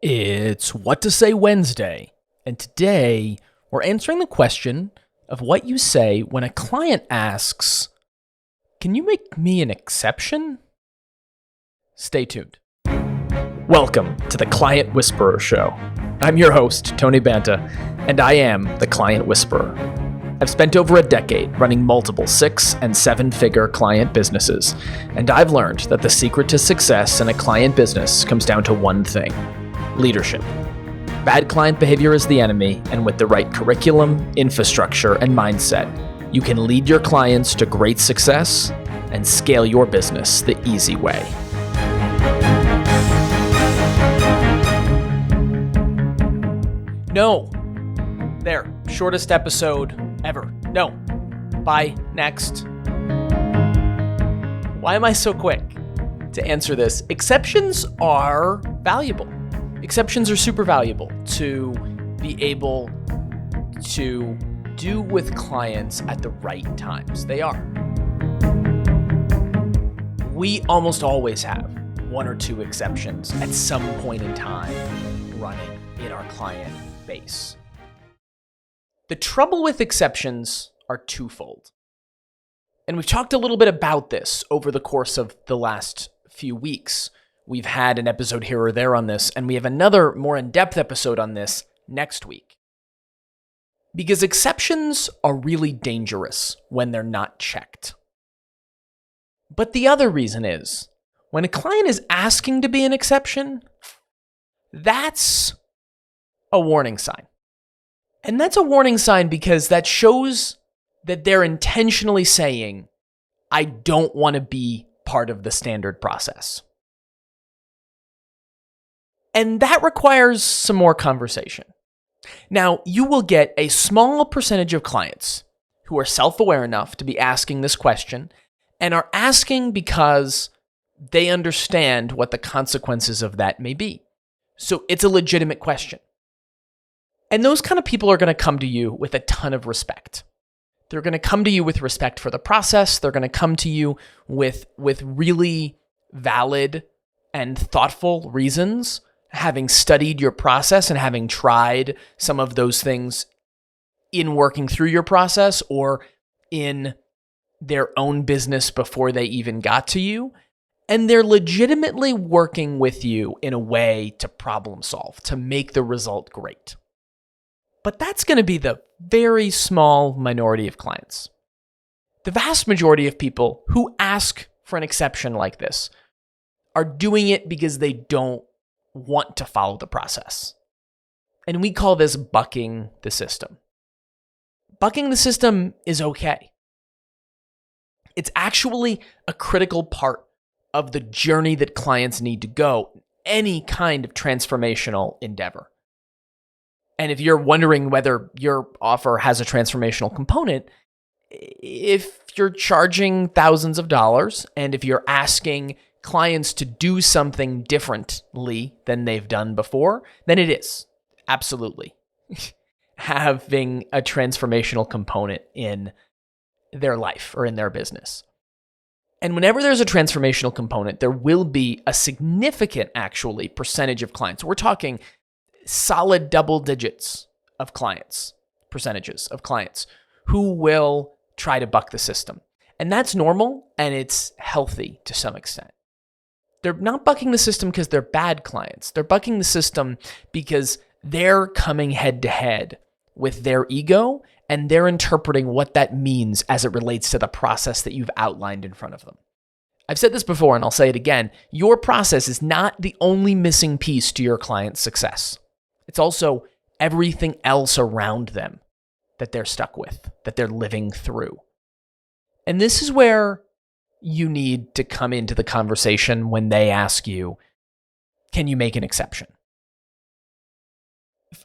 It's What to Say Wednesday, and today we're answering the question of what you say when a client asks, "Can you make me an exception?" Stay tuned. Welcome to the Client Whisperer Show. I'm your host, Tony Banta, and I am the Client Whisperer. I've spent over a decade running multiple 6- and 7-figure client businesses, and I've learned that the secret to success in a client business comes down to one thing: leadership. Bad client behavior is the enemy, and with the right curriculum, infrastructure, and mindset, you can lead your clients to great success and scale your business the easy way. No. There. Shortest episode ever. No. Bye. Next. Why am I so quick to answer this? Exceptions are valuable. Exceptions are super valuable to be able to do with clients at the right times. They are. We almost always have one or two exceptions at some point in time running in our client base. The trouble with exceptions are twofold. And we've talked a little bit about this over the course of the last few weeks. We've had an episode here or there on this, and we have another more in-depth episode on this next week. Because exceptions are really dangerous when they're not checked. But the other reason is, when a client is asking to be an exception, that's a warning sign. And that's a warning sign because that shows that they're intentionally saying, I don't want to be part of the standard process. And that requires some more conversation. Now, you will get a small percentage of clients who are self-aware enough to be asking this question and are asking because they understand what the consequences of that may be. So it's a legitimate question. And those kind of people are going to come to you with a ton of respect. They're going to come to you with respect for the process. They're going to come to you with really valid and thoughtful reasons, having studied your process and having tried some of those things in working through your process or in their own business before they even got to you. And they're legitimately working with you in a way to problem solve, to make the result great. But that's going to be the very small minority of clients. The vast majority of people who ask for an exception like this are doing it because they don't want to follow the process. And we call this bucking the system. Bucking the system is okay. It's actually a critical part of the journey that clients need to go, any kind of transformational endeavor. And if you're wondering whether your offer has a transformational component, if you're charging thousands of dollars and if you're asking clients to do something differently than they've done before, then it is absolutely having a transformational component in their life or in their business. And whenever there's a transformational component, there will be a significant, actually, percentage of clients. We're talking solid double digits of clients, percentages of clients who will try to buck the system. And that's normal and it's healthy to some extent. They're not bucking the system because they're bad clients. They're bucking the system because they're coming head to head with their ego and they're interpreting what that means as it relates to the process that you've outlined in front of them. I've said this before and I'll say it again. Your process is not the only missing piece to your client's success. It's also everything else around them that they're stuck with, that they're living through. And this is where you need to come into the conversation when they ask you, can you make an exception?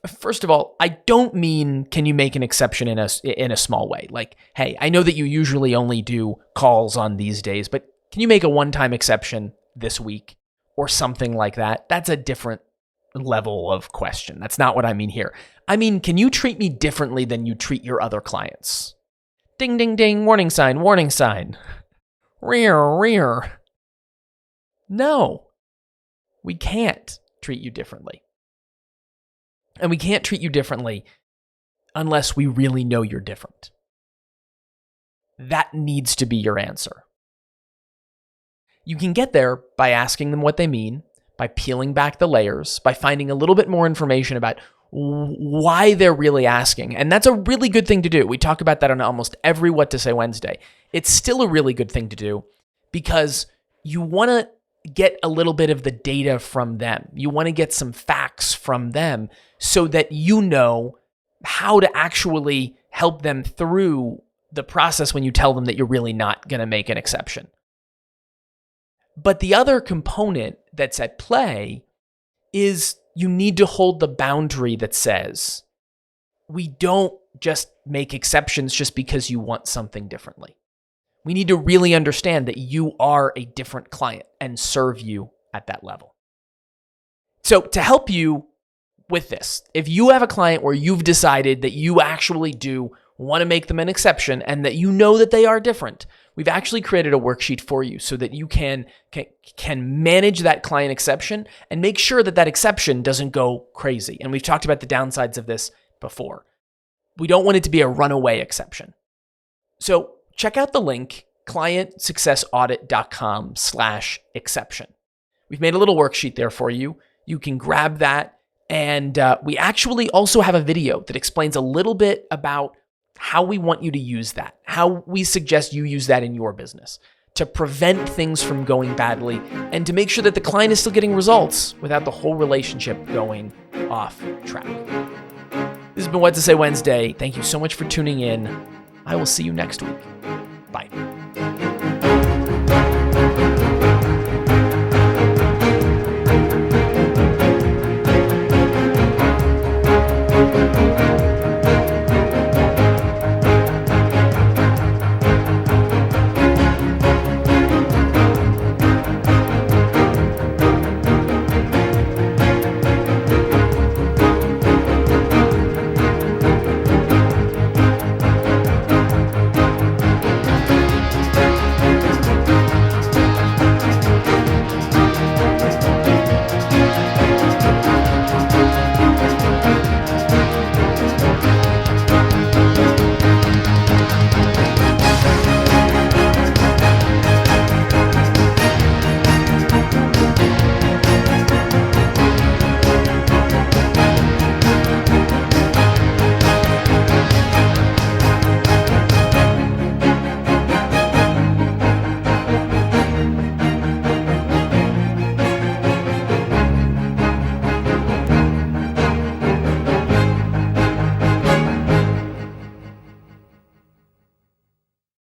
First of all, I don't mean, can you make an exception in a small way? Like, hey, I know that you usually only do calls on these days, but can you make a one-time exception this week or something like that? That's a different level of question. That's not what I mean here. I mean, can you treat me differently than you treat your other clients? Ding, ding, ding, warning sign, warning sign. Rear, rear. No, we can't treat you differently. And we can't treat you differently unless we really know you're different. That needs to be your answer. You can get there by asking them what they mean, by peeling back the layers, by finding a little bit more information about why they're really asking. And that's a really good thing to do. We talk about that on almost every What to Say Wednesday. It's still a really good thing to do because you want to get a little bit of the data from them. You want to get some facts from them so that you know how to actually help them through the process when you tell them that you're really not going to make an exception. But the other component that's at play is you need to hold the boundary that says, we don't just make exceptions just because you want something differently. We need to really understand that you are a different client and serve you at that level. So to help you with this, if you have a client where you've decided that you actually do want to make them an exception and that you know that they are different, we've actually created a worksheet for you so that you can manage that client exception and make sure that that exception doesn't go crazy. And we've talked about the downsides of this before. We don't want it to be a runaway exception. So check out the link, clientsuccessaudit.com/exception. We've made a little worksheet there for you. You can grab that. And we actually also have a video that explains a little bit about how we want you to use that, how we suggest you use that in your business to prevent things from going badly and to make sure that the client is still getting results without the whole relationship going off track. This has been What to Say Wednesday. Thank you so much for tuning in. I will see you next week.